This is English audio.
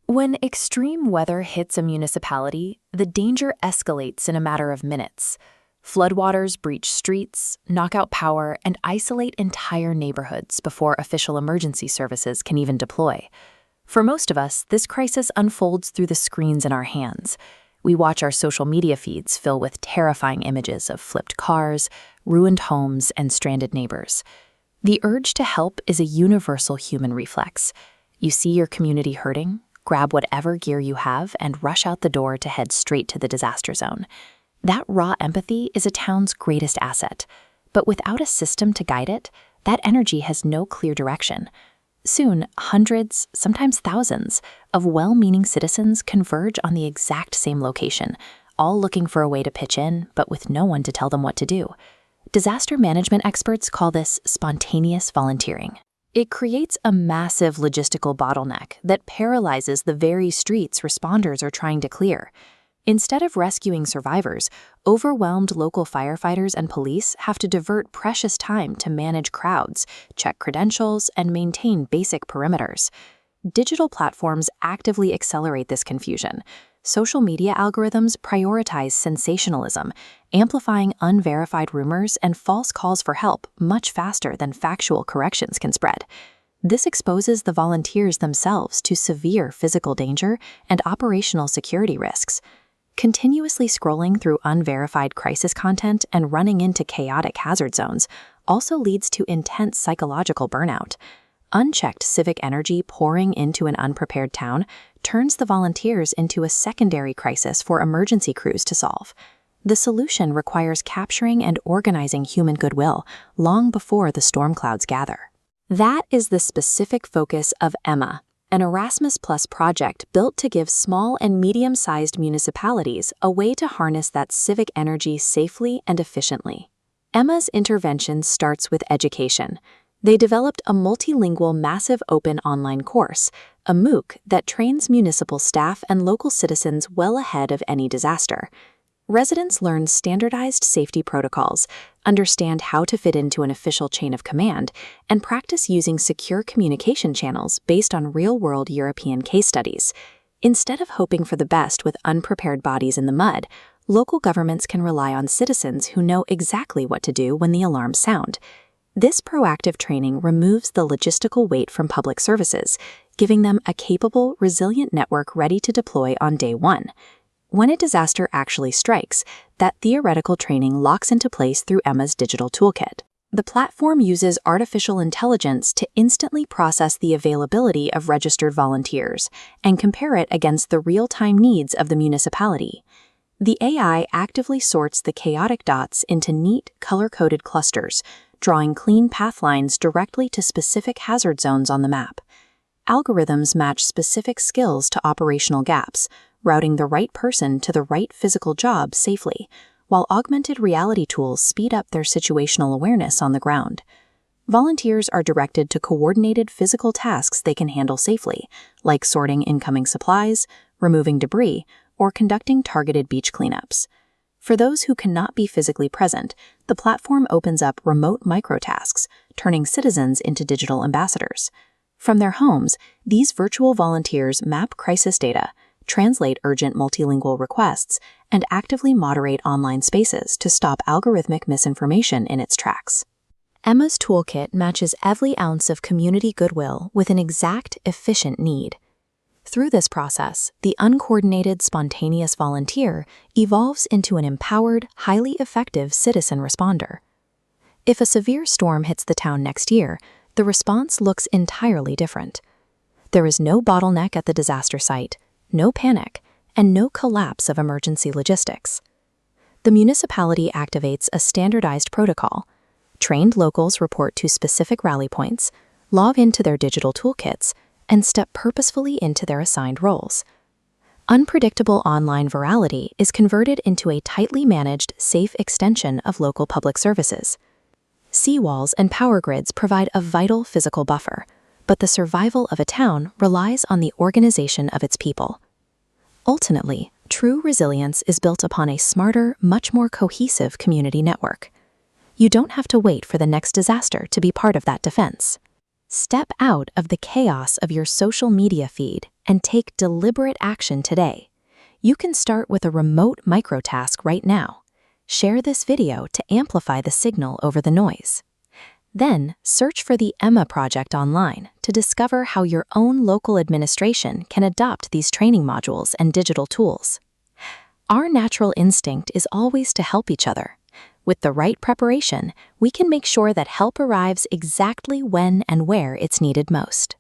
When extreme weather hits a municipality, the danger escalates in a matter of minutes. Floodwaters breach streets, knock out power, and isolate entire neighborhoods before official emergency services can even deploy. For most of us, this crisis unfolds through the screens in our hands. We watch our social media feeds fill with terrifying images of flipped cars, ruined homes, and stranded neighbors. The urge to help is a universal human reflex. You see your community hurting, grab whatever gear you have, and rush out the door to head straight to the disaster zone. That raw empathy is a town's greatest asset. But without a system to guide it, that energy has no clear direction. Soon, hundreds, sometimes thousands, of well-meaning citizens converge on the exact same location, all looking for a way to pitch in, but with no one to tell them what to do. Disaster management experts call this spontaneous volunteering. It creates a massive logistical bottleneck that paralyzes the very streets responders are trying to clear. Instead of rescuing survivors, overwhelmed local firefighters and police have to divert precious time to manage crowds, check credentials, and maintain basic perimeters. Digital platforms actively accelerate this confusion. Social media algorithms prioritize sensationalism, amplifying unverified rumors and false calls for help much faster than factual corrections can spread. This exposes the volunteers themselves to severe physical danger and operational security risks. Continuously scrolling through unverified crisis content and running into chaotic hazard zones also leads to intense psychological burnout. Unchecked civic energy pouring into an unprepared town turns the volunteers into a secondary crisis for emergency crews to solve. The solution requires capturing and organizing human goodwill long before the storm clouds gather. That is the specific focus of EMMA, an Erasmus Plus project built to give small and medium-sized municipalities a way to harness that civic energy safely and efficiently. EMMA's intervention starts with education. They developed a multilingual massive open online course, a MOOC that trains municipal staff and local citizens well ahead of any disaster. Residents learn standardized safety protocols, understand how to fit into an official chain of command, and practice using secure communication channels based on real-world European case studies. Instead of hoping for the best with unprepared bodies in the mud, local governments can rely on citizens who know exactly what to do when the alarms sound. This proactive training removes the logistical weight from public services, giving them a capable, resilient network ready to deploy on day one. When a disaster actually strikes, that theoretical training locks into place through EMMA's digital toolkit. The platform uses artificial intelligence to instantly process the availability of registered volunteers and compare it against the real-time needs of the municipality. The AI actively sorts the chaotic dots into neat, color-coded clusters, drawing clean path lines directly to specific hazard zones on the map. Algorithms match specific skills to operational gaps, routing the right person to the right physical job safely, while augmented reality tools speed up their situational awareness on the ground. Volunteers are directed to coordinated physical tasks they can handle safely, like sorting incoming supplies, removing debris, or conducting targeted beach cleanups. For those who cannot be physically present, the platform opens up remote microtasks, turning citizens into digital ambassadors. From their homes, these virtual volunteers map crisis data, translate urgent multilingual requests, and actively moderate online spaces to stop algorithmic misinformation in its tracks. EMMA's toolkit matches every ounce of community goodwill with an exact, efficient need. Through this process, the uncoordinated, spontaneous volunteer evolves into an empowered, highly effective citizen responder. If a severe storm hits the town next year, the response looks entirely different. There is no bottleneck at the disaster site, no panic, and no collapse of emergency logistics. The municipality activates a standardized protocol. Trained locals report to specific rally points, log into their digital toolkits, and step purposefully into their assigned roles. Unpredictable online virality is converted into a tightly managed, safe extension of local public services. Seawalls and power grids provide a vital physical buffer, but the survival of a town relies on the organization of its people. Ultimately, true resilience is built upon a smarter, much more cohesive community network. You don't have to wait for the next disaster to be part of that defense. Step out of the chaos of your social media feed and take deliberate action today. You can start with a remote microtask right now. Share this video to amplify the signal over the noise. Then, search for the EMMA project online to discover how your own local administration can adopt these training modules and digital tools. Our natural instinct is always to help each other. With the right preparation, we can make sure that help arrives exactly when and where it's needed most.